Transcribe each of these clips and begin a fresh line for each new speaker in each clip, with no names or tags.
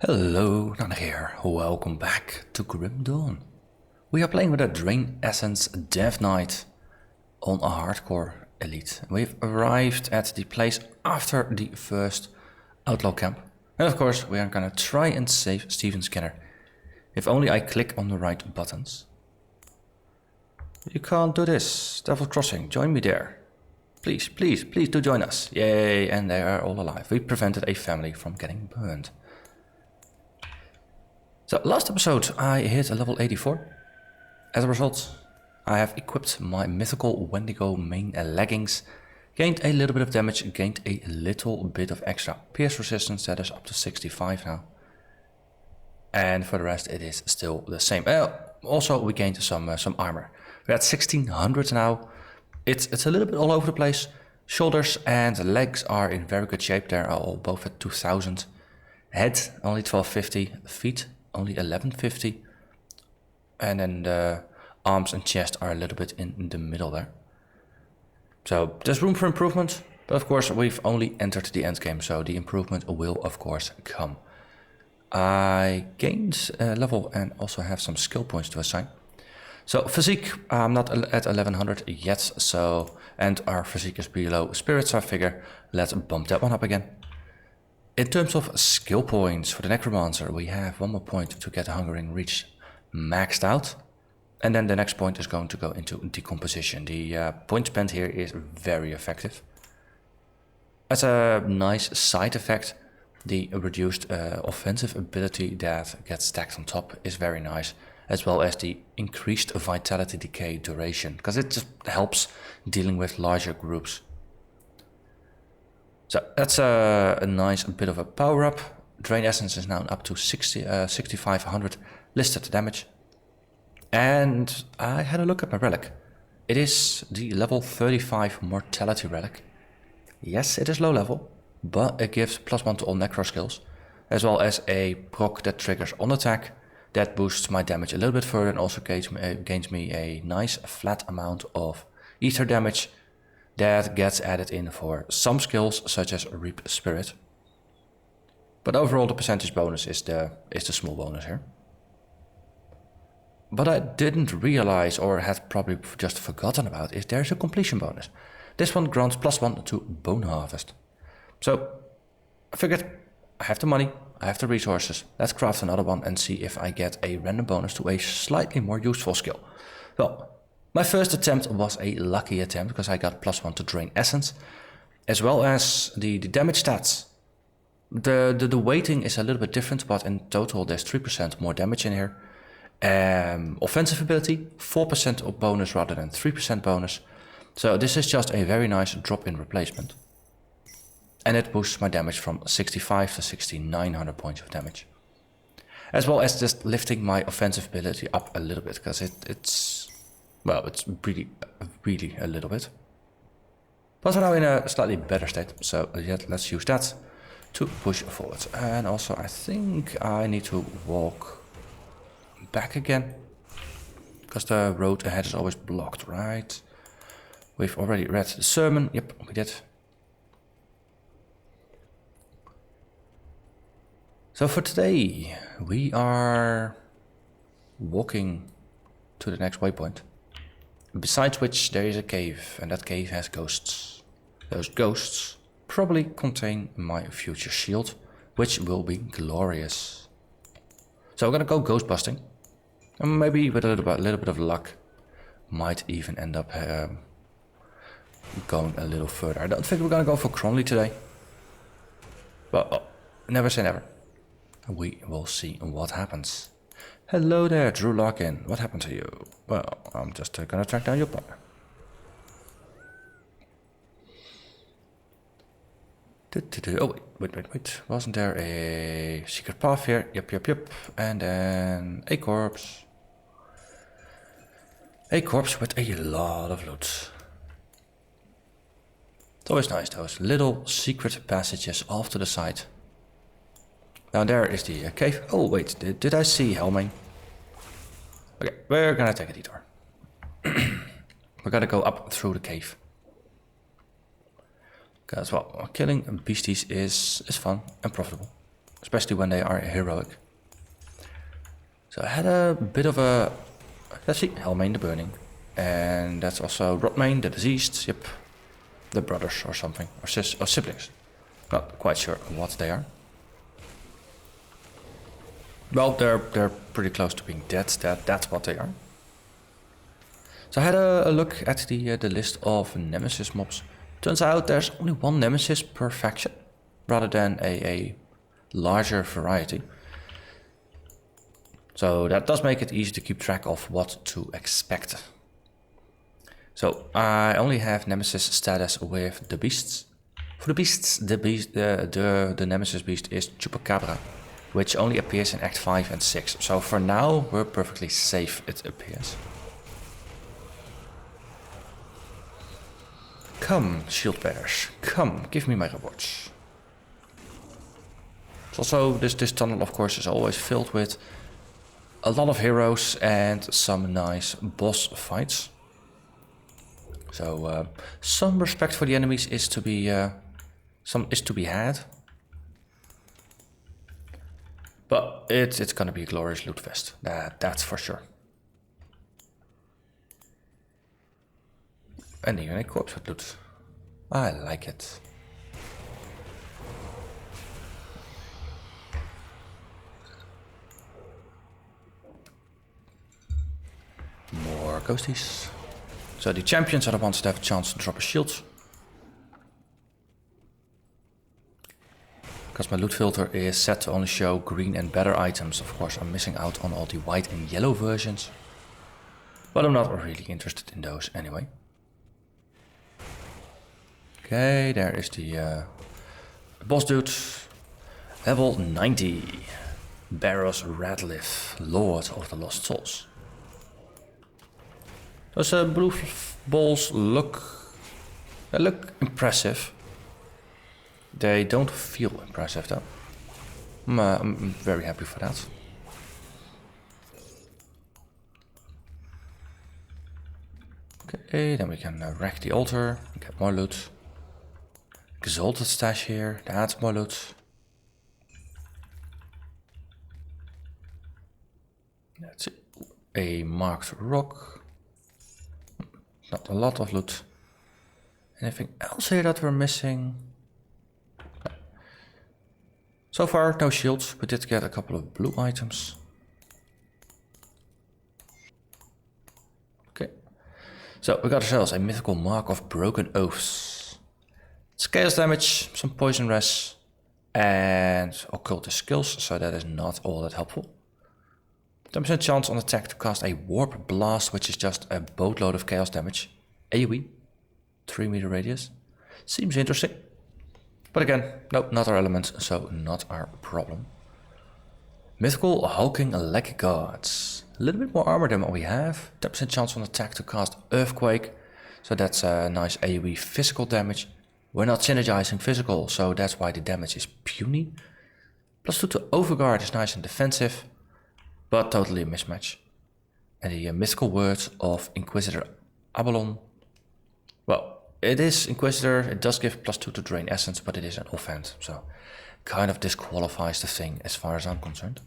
Hello, Narnach here. Welcome back to Grim Dawn. We are playing with a Drain Essence Death Knight on a hardcore elite. We've arrived at the place after the first outlaw camp. And of course, we are gonna try and save Steven Skinner. If only I click on the right buttons. You can't do this. Devil Crossing, join me there. Please, please, please do join us. Yay, and they are all alive. We prevented a family from getting burned. So last episode I hit a level 84. As a result, I have equipped my mythical Wendigo main leggings, gained a little bit of damage, gained a little bit of extra pierce resistance, that is up to 65 now. And for the rest it is still the same. Also we gained some armor. We're at 1600 now. It's a little bit all over the place. Shoulders and legs are in very good shape. They are all both at 2000. Head only 1250, feet only 1150, and then the arms and chest are a little bit in the middle there. So there's room for improvement, but of course we've only entered the end game, so the improvement will of course come. I gained a level and also have some skill points to assign. So physique, I'm not at 1100 yet, so and our physique is below spirits, so I figure let's bump that one up again. In terms of skill points for the Necromancer, we have one more point to get the Hungering Reach maxed out. And then the next point is going to go into decomposition. The point spent here is very effective. As a nice side effect, the reduced offensive ability that gets stacked on top is very nice. As well as the increased vitality decay duration, because it just helps dealing with larger groups. So that's a nice bit of a power up. Drain Essence is now up to 6500 listed damage. And I had a look at my relic. It is the level 35 mortality relic. Yes, it is low level, but it gives +1 to all necro skills, as well as a proc that triggers on attack that boosts my damage a little bit further and also gains me a nice flat amount of ether damage that gets added in for some skills such as Reap Spirit. But overall the percentage bonus is the small bonus here. But I didn't realize, or had probably just forgotten about, is there's a completion bonus. This one grants +1 to Bone Harvest. So I figured I have the money, I have the resources, let's craft another one and see if I get a random bonus to a slightly more useful skill. Well, my first attempt was a lucky attempt because I got +1 to Drain Essence, as well as the damage stats. The weighting is a little bit different, but in total there's 3% more damage in here. Offensive ability, 4% of bonus rather than 3% bonus. So this is just a very nice drop-in replacement. And it boosts my damage from 65 to 6900 points of damage. As well as just lifting my offensive ability up a little bit, because it's really a little bit. But we're now in a slightly better state, so let's use that to push forward. And also I think I need to walk back again, because the road ahead is always blocked, right? We've already read the sermon, yep, we did. So for today, we are walking to the next waypoint. Besides which there is a cave, and that cave has ghosts. Those ghosts probably contain my future shield, which will be glorious. So we're gonna go ghost busting, and maybe with a little bit of luck, might even end up going a little further. I don't think we're gonna go for Cronley today, but never say never. We will see what happens. Hello there, Drew Larkin. What happened to you? Well, I'm just gonna track down your partner. Oh, wait. Wasn't there a secret path here? Yep. And then a corpse. A corpse with a lot of loot. It's always nice, those little secret passages off to the side. Now there is the cave. Oh wait, did I see Helming? Okay, we're gonna take a detour. We're gonna go up through the cave. Because, well, killing beasties is fun and profitable. especially when they are heroic. So I had a bit of a, let's see, Hellmane the Burning. And that's also Rotmane the Diseased, yep. The brothers or something, or siblings. Not quite sure what they are. Well, they're pretty close to being dead, that's what they are. So I had a look at the list of Nemesis mobs. Turns out there's only one Nemesis per faction, rather than a larger variety. So that does make it easy to keep track of what to expect. So I only have Nemesis status with the beasts. For the beasts, the Nemesis beast is Chupacabra, which only appears in Act 5 and 6. So for now, we're perfectly safe, it appears. Come, shield bearers, come, give me my rewards. It's also, this tunnel of course is always filled with a lot of heroes and some nice boss fights. So some respect for the enemies is to be had. But it's gonna be a glorious loot fest, that's for sure. And even a corpse with loot. I like it. More ghosties. So the champions are the ones that have a chance to drop a shield. Because my loot filter is set to only show green and better items. Of course, I'm missing out on all the white and yellow versions. But I'm not really interested in those anyway. Okay, there is the boss dude. Level 90. Barrows Radlif, Lord of the Lost Souls. Those blue balls look impressive. They don't feel impressive though. I'm very happy for that. Okay, then we can wreck the altar, get more loot. Exalted stash here, that's more loot. That's it. A marked rock. Not a lot of loot. Anything else here that we're missing? No. So far, no shields. We did get a couple of blue items. Okay. So we got ourselves a mythical mark of broken oaths. It's chaos damage, some poison res, and occultist skills, so that is not all that helpful. 10% chance on attack to cast a warp blast, which is just a boatload of chaos damage. AoE, 3 meter radius. Seems interesting. But again, nope, not our element, so not our problem. Mythical hulking leg guards. A little bit more armor than what we have. 10% chance on attack to cast Earthquake. So that's a nice AoE physical damage. We're not synergizing physical, so that's why the damage is puny. +2 to Overguard is nice and defensive, but totally a mismatch. And the mythical words of Inquisitor Abalon. Well, it is Inquisitor, it does give +2 to Drain Essence, but it is an offhand, so kind of disqualifies the thing as far as I'm concerned.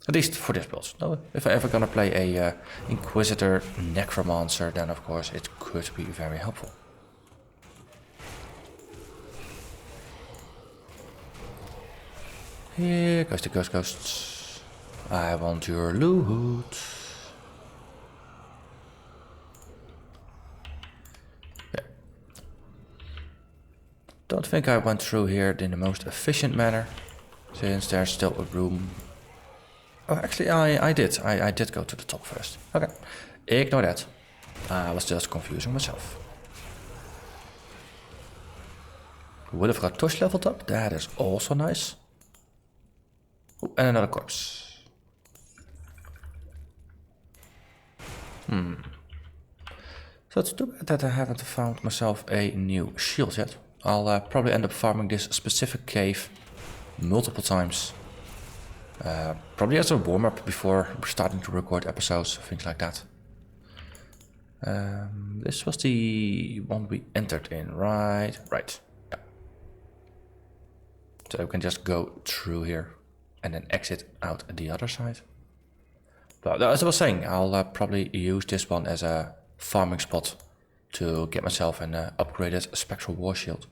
At least for this build. No, if I ever gonna play a Inquisitor Necromancer, then of course it could be very helpful. Here goes the ghosts. I want your loot. Yeah. Don't think I went through here in the most efficient manner, since there's still a room. Oh, actually, I did. I did go to the top first. Okay, ignore that. I was just confusing myself. Would have got Tosh leveled up. That is also nice. Ooh, and another corpse. So it's too bad that I haven't found myself a new shield yet. I'll probably end up farming this specific cave multiple times. Probably as a warm-up before starting to record episodes, things like that. This was the one we entered in, right? Right. Yeah. So we can just go through here and then exit out the other side. But as I was saying, I'll probably use this one as a farming spot to get myself an upgraded Spectral War Shield.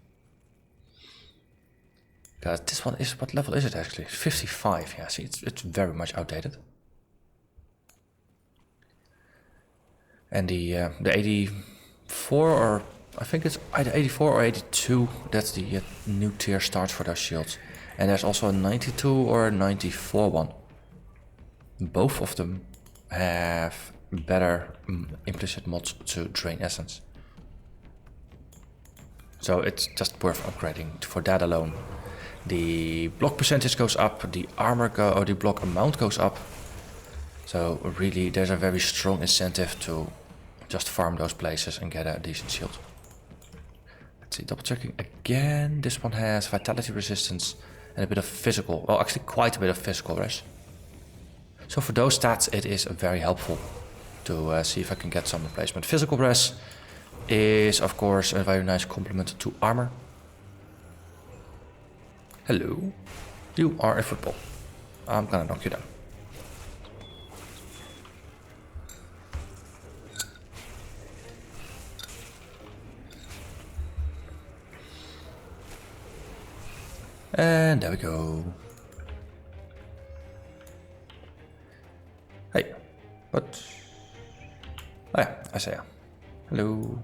Because this one is, what level is it actually? 55, yeah, see, it's very much outdated. And the 84, or I think it's either 84 or 82, that's the new tier starts for those shields. And there's also a 92 or a 94 one. Both of them have better implicit mods to drain essence. So it's just worth upgrading for that alone. The block percentage goes up, the armor or the block amount goes up. So really there's a very strong incentive to just farm those places and get a decent shield. Let's see, double checking again. This one has vitality resistance and a bit of physical, well actually quite a bit of physical res. So for those stats it is very helpful to see if I can get some replacement. Physical res is of course a very nice complement to armor. Hello, you are a football. I'm gonna knock you down. And there we go. Hey, what? Oh yeah, Isaiah. Hello.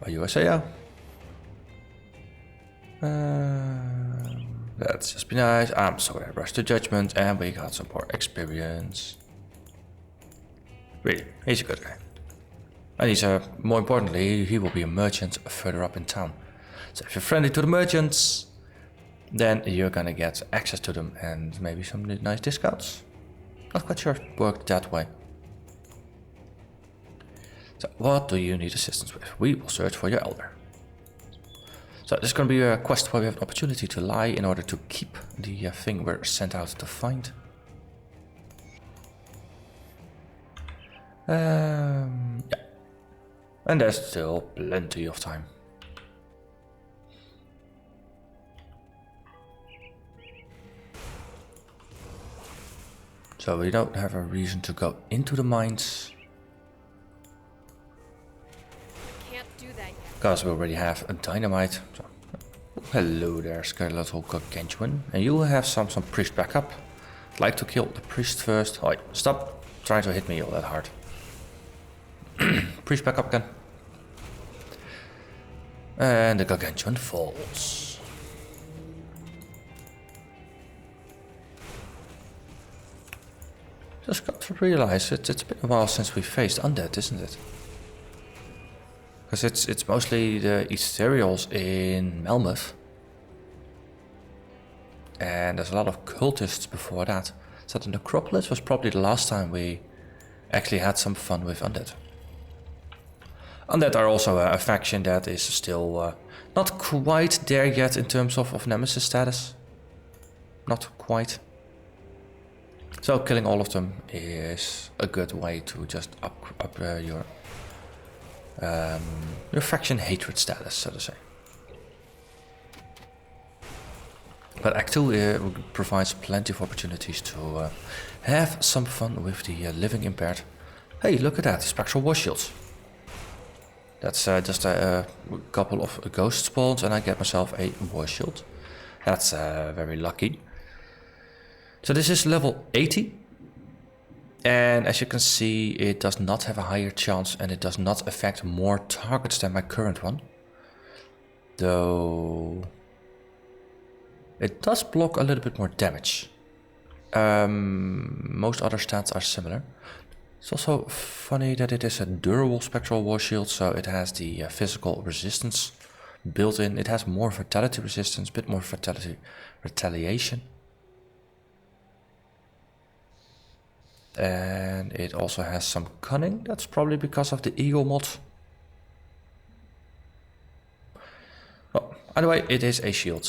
Are you Isaiah? Let's just be nice. I'm sorry I rushed to judgment and we got some more experience. Really, he's a good guy. And he's more importantly, he will be a merchant further up in town. So if you're friendly to the merchants, then you're gonna get access to them and maybe some nice discounts. Not quite sure it worked that way. So what do you need assistance with? We will search for your elder. So this is gonna be a quest where we have an opportunity to lie in order to keep the thing we're sent out to find. Yeah. And there's still plenty of time. So we don't have a reason to go into the mines.
Can't do that yet.
Because we already have a dynamite. So, hello there, skeletal gargantuan. And you will have some priest backup. I'd like to kill the priest first. Oh, wait, stop trying to hit me all that hard. Priest backup again. And the gargantuan falls. Just got to realize it's been a while since we faced undead, isn't it? Because it's mostly the ethereals in Malmouth. And there's a lot of cultists before that. So the Necropolis was probably the last time we actually had some fun with undead. Undead are also a faction that is still not quite there yet in terms of nemesis status. Not quite. So killing all of them is a good way to just up your faction hatred status, so to say. But Act 2 provides plenty of opportunities to have some fun with the living impaired. Hey, look at that, Spectral War Shields. That's just a couple of ghost spawns and I get myself a War Shield. That's very lucky. So this is level 80. And as you can see, it does not have a higher chance and it does not affect more targets than my current one. Though it does block a little bit more damage. Most other stats are similar. It's also funny that it is a durable Spectral War Shield, so it has the physical resistance built in. It has more vitality resistance, a bit more vitality retaliation. And it also has some cunning. That's probably because of the Eagle mod. Well, anyway, it is a shield.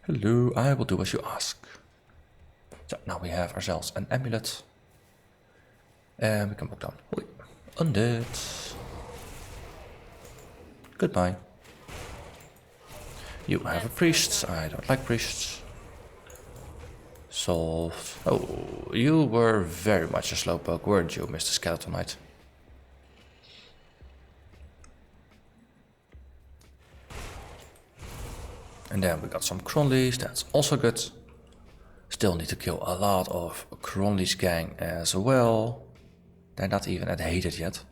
Hello, I will do as you ask. So now we have ourselves an amulet. And we can walk down. Undead. Goodbye. You have a priest. I don't like priests. Solved. Oh, you were very much a slowpoke, weren't you, Mr. Skeleton Knight? And then we got some Cronleys, that's also good. Still need to kill a lot of Cronley's gang as well. They're not even at hated yet.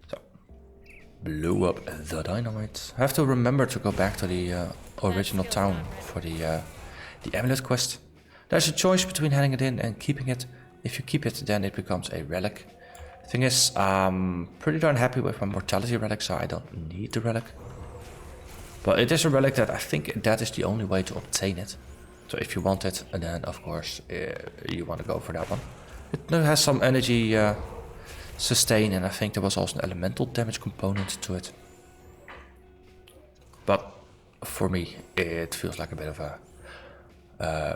So, blew up the dynamite. I have to remember to go back to the original town for the amulet quest. There's a choice between handing it in and keeping it. If you keep it, then it becomes a relic. Thing is, I'm pretty darn happy with my mortality relic, so I don't need the relic. But it is a relic that I think that is the only way to obtain it. So if you want it, then of course you want to go for that one. It has some energy sustain, and I think there was also an elemental damage component to it. But for me, it feels like a bit of a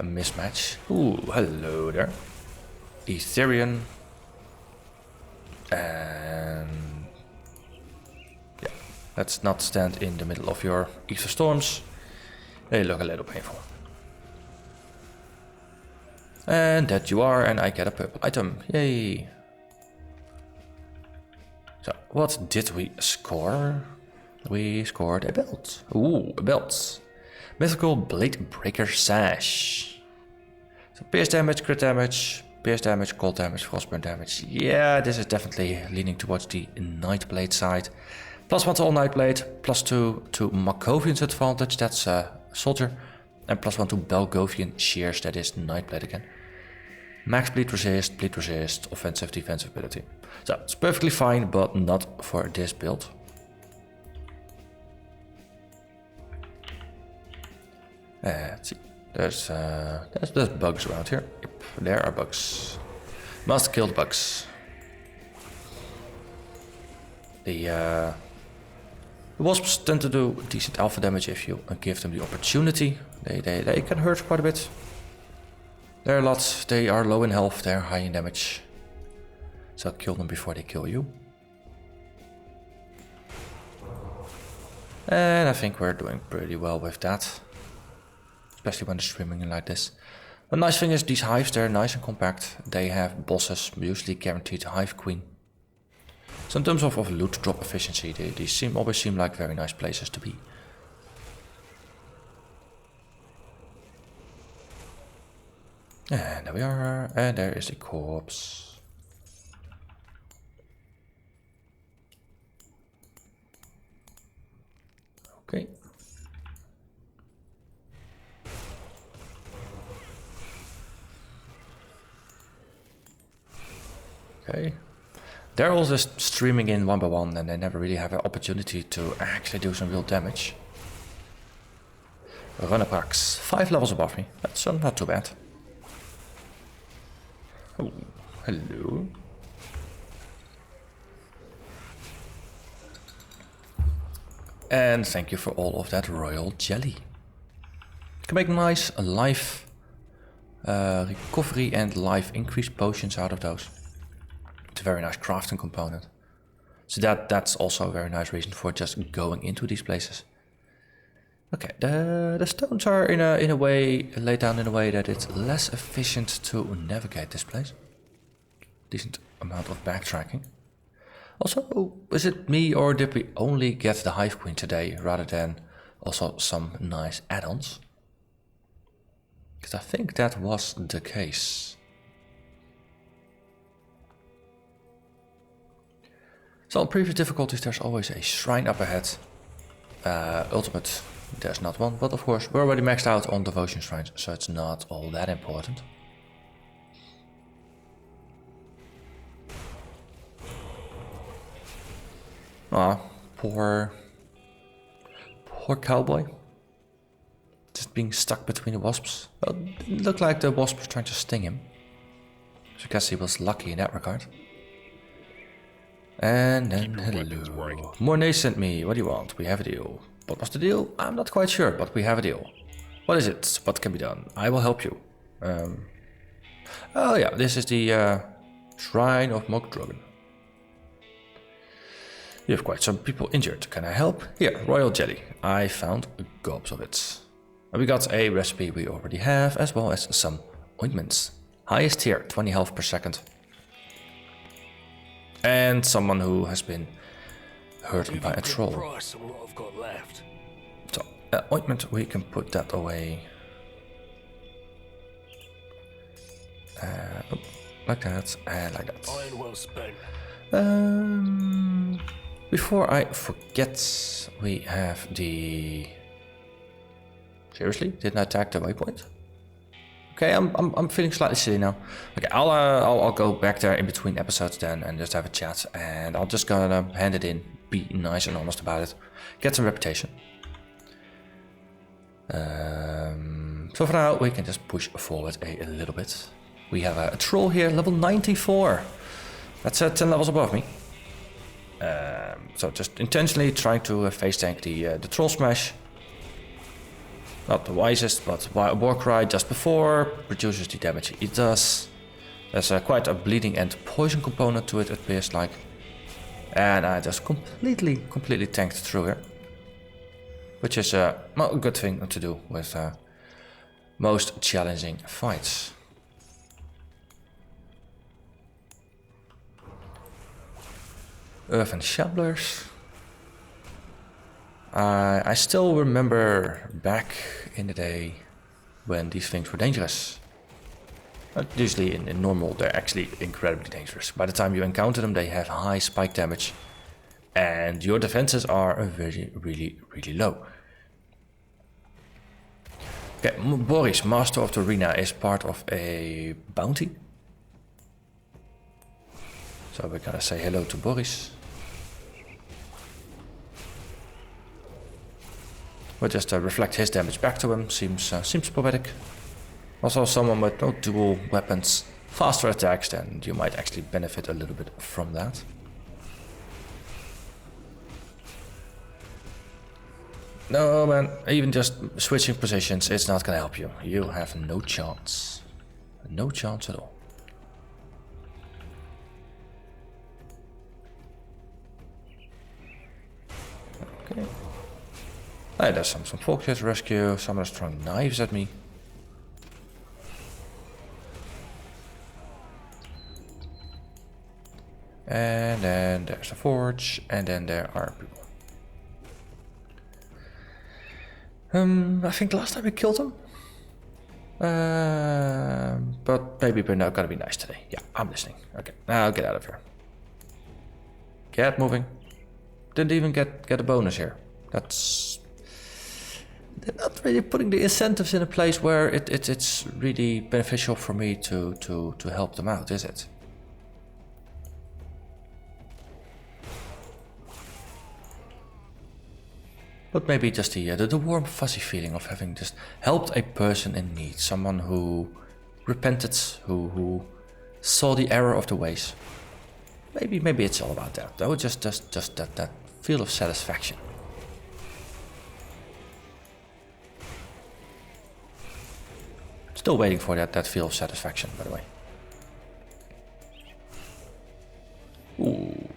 mismatch. Ooh, hello there. Ethereum. And yeah, let's not stand in the middle of your ether storms. They look a little painful. And that you are, and I get a purple item. Yay! So, what did we score? We scored a belt. Ooh, a belt. Mythical Blade Breaker Sash. So, pierce damage, crit damage. Pierce damage, cold damage, frostburn damage. Yeah, this is definitely leaning towards the Nightblade side. +1 to all Nightblade, +2 to Makovian's advantage, that's Soldier. And +1 to Belgovian Shears, that is Nightblade again. Max bleed resist, offensive, defensive ability. So, it's perfectly fine, but not for this build. Let's see. There's bugs around here. Yep, there are bugs. Must kill the bugs. The wasps tend to do decent alpha damage if you give them the opportunity. They can hurt quite a bit. They're a lot. They are low in health. They're high in damage. So kill them before they kill you. And I think we're doing pretty well with that. Especially when they're streaming like this. The nice thing is these hives, they're nice and compact. They have bosses, usually guaranteed hive queen. So in terms of loot drop efficiency, they always seem like very nice places to be. And there we are, and there is a corpse. Okay. Okay. They're all just streaming in one by one, and they never really have an opportunity to actually do some real damage. Runnerprax, 5 levels above me. That's not too bad. Oh, hello. And thank you for all of that royal jelly. You can make nice life recovery and life increase potions out of those. It's a very nice crafting component. So that's also a very nice reason for just going into these places. Okay, the stones are in a way laid down in a way that it's less efficient to navigate this place. Decent amount of backtracking. Also, is it me or did we only get the Hive Queen today rather than also some nice add-ons? Because I think that was the case. So on previous difficulties there's always a shrine up ahead. Ultimate, there's not one, but of course we're already maxed out on devotion shrines, so it's not all that important. Ah, poor cowboy. Just being stuck between the wasps. Well, it looked like the wasp was trying to sting him. So I guess he was lucky in that regard. And then hello. Mornay sent me. What do you want? We have a deal. What was the deal? I'm not quite sure, but we have a deal. What is it? What can be done? I will help you. Oh yeah, this is the Shrine of Mokdragon. You have quite some people injured. Can I help? Here, royal jelly. I found gobs of it. And we got a recipe we already have, as well as some ointments. Highest tier, 20 health per second. And someone who has been hurt by a troll. So, ointment, we can put that away. Like that, and like that.
Iron well spent.
Before I forget, we have the... Seriously? Didn't I tag the waypoint? Okay, I'm feeling slightly silly now. Okay, I'll go back there in between episodes then and just have a chat, and I'll just gonna hand it in, be nice and honest about it, get some reputation. So for now we can just push forward a little bit. We have a troll here, level 94. That's 10 levels above me. So just intentionally trying to face tank the troll smash. Not the wisest, but Warcry just before reduces the damage it does. There's quite a bleeding and poison component to it, it appears like. And I just completely tanked through here. Which is well, a good thing to do with most challenging fights. Earth and Shamblers. I still remember back in the day when these things were dangerous. Usually in normal they're actually incredibly dangerous. By the time you encounter them they have high spike damage. And your defenses are really low. Okay, Boris, Master of the Arena, is part of a bounty. So we're gonna say hello to Boris. We'll just reflect his damage back to him, seems poetic. Also someone with no dual weapons, faster attacks, then you might actually benefit a little bit from that. No man, even just switching positions, it's not gonna help you. You have no chance. No chance at all. Okay. Hey, there's some folks here to rescue. Someone's throwing knives at me. And then there's a forge, and then there are people. I think last time we killed them. But maybe we're not gonna be nice today. Yeah, I'm listening. Okay, now get out of here. Get moving. Didn't even get a bonus here. That's... They're not really putting the incentives in a place where it's really beneficial for me to help them out, is it? But maybe just the warm fuzzy feeling of having just helped a person in need, someone who repented, who saw the error of the ways. Maybe it's all about that, though. Just that feel of satisfaction. Still waiting for that feel of satisfaction, by the way. Ooh.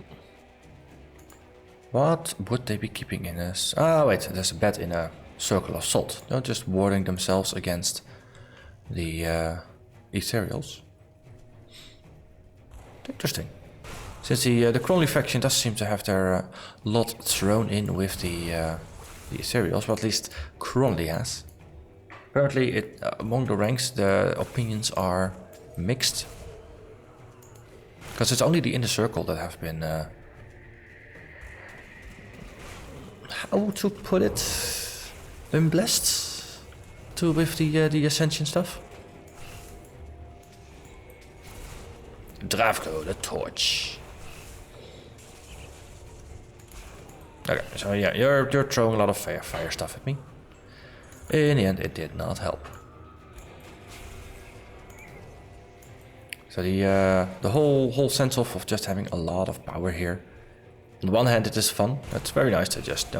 What would they be keeping in us? Ah, wait, there's a bed in a circle of salt. They're just warding themselves against the ethereals. Interesting. Since the Crawley faction does seem to have their lot thrown in with the ethereals, well, at least Crawley has. Apparently, among the ranks, the opinions are mixed. Because it's only the inner circle that have been... how to put it? Been blessed with the Ascension stuff? Dravko, the torch. Okay, so yeah, you're throwing a lot of fire stuff at me. In the end, it did not help. So the whole sense of just having a lot of power here. On the one hand, it is fun. It's very nice to just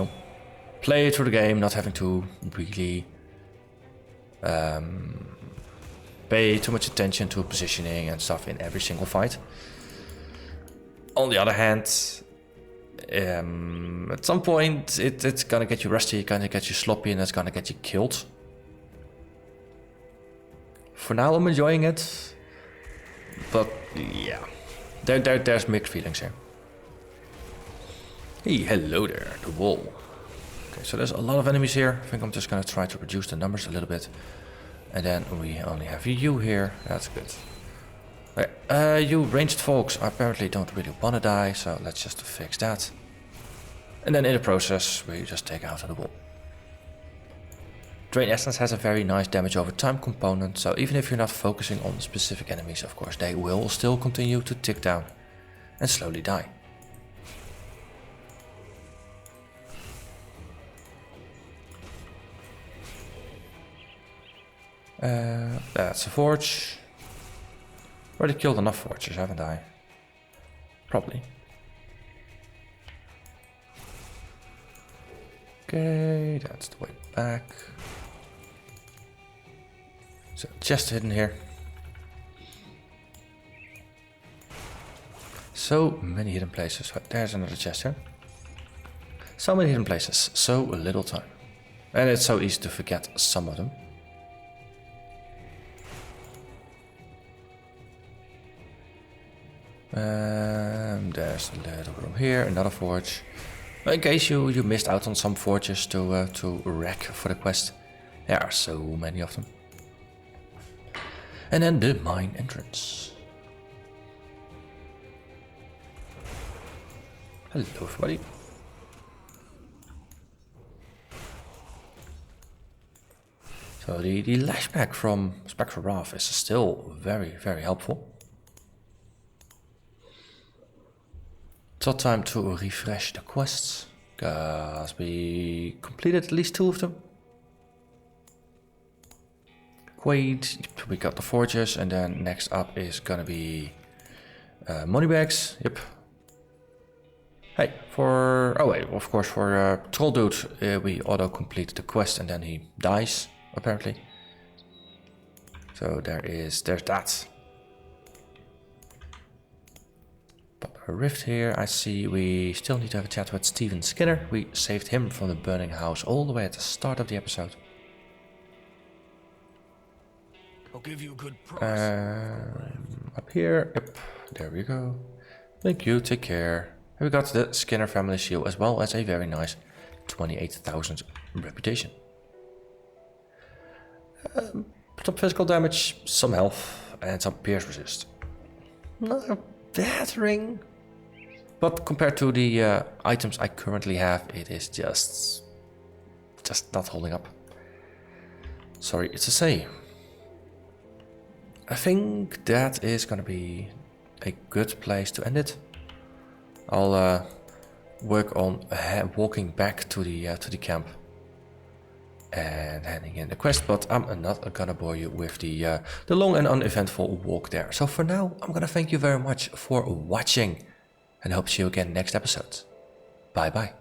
play through the game, not having to really pay too much attention to positioning and stuff in every single fight. On the other hand, At some point it's gonna get you rusty, gonna get you sloppy, and it's gonna get you killed. For now I'm enjoying it, but yeah, there's mixed feelings here. Hey, hello there, the wall. Okay, so there's a lot of enemies here. I think I'm just gonna try to reduce the numbers a little bit. And then we only have you here, that's good. Okay, you ranged folks apparently don't really wanna die, so let's just fix that. And then in the process, we just take out the wall. Drain Essence has a very nice damage over time component, so even if you're not focusing on specific enemies, of course, they will still continue to tick down and slowly die. That's a forge. Already killed enough forges, haven't I? Probably. Okay, that's the way back. So chest hidden here. So many hidden places. There's another chest here. So many hidden places, so little time. And it's so easy to forget some of them. There's a little room here, another forge. In case you missed out on some forges to wreck for the quest. There are so many of them. And then the mine entrance. Hello everybody. So the lashback from Spectral Wrath is still very helpful. It's not time to refresh the quests, because we completed at least 2 of them. Quaid, we got the forges, and then next up is gonna be moneybags. Yep. Hey, of course, for Troll Dude, we auto complete the quest and then he dies, apparently. So there's that. Pop a rift here. I see we still need to have a chat with Steven Skinner. We saved him from the burning house all the way at the start of the episode.
I'll give you a good price.
Up here, yep, there we go. Thank you, take care. And we got the Skinner family shield as well as a very nice 28,000 reputation. Some physical damage, some health, and some pierce resist. Not a bad ring, but compared to the items I currently have, it is just not holding up. Sorry, it's a say. I think that is gonna be a good place to end it. I'll work on walking back to the camp and handing in the quest, but I'm not gonna bore you with the long and uneventful walk there. So for now, I'm gonna thank you very much for watching and hope to see you again next episode. Bye bye.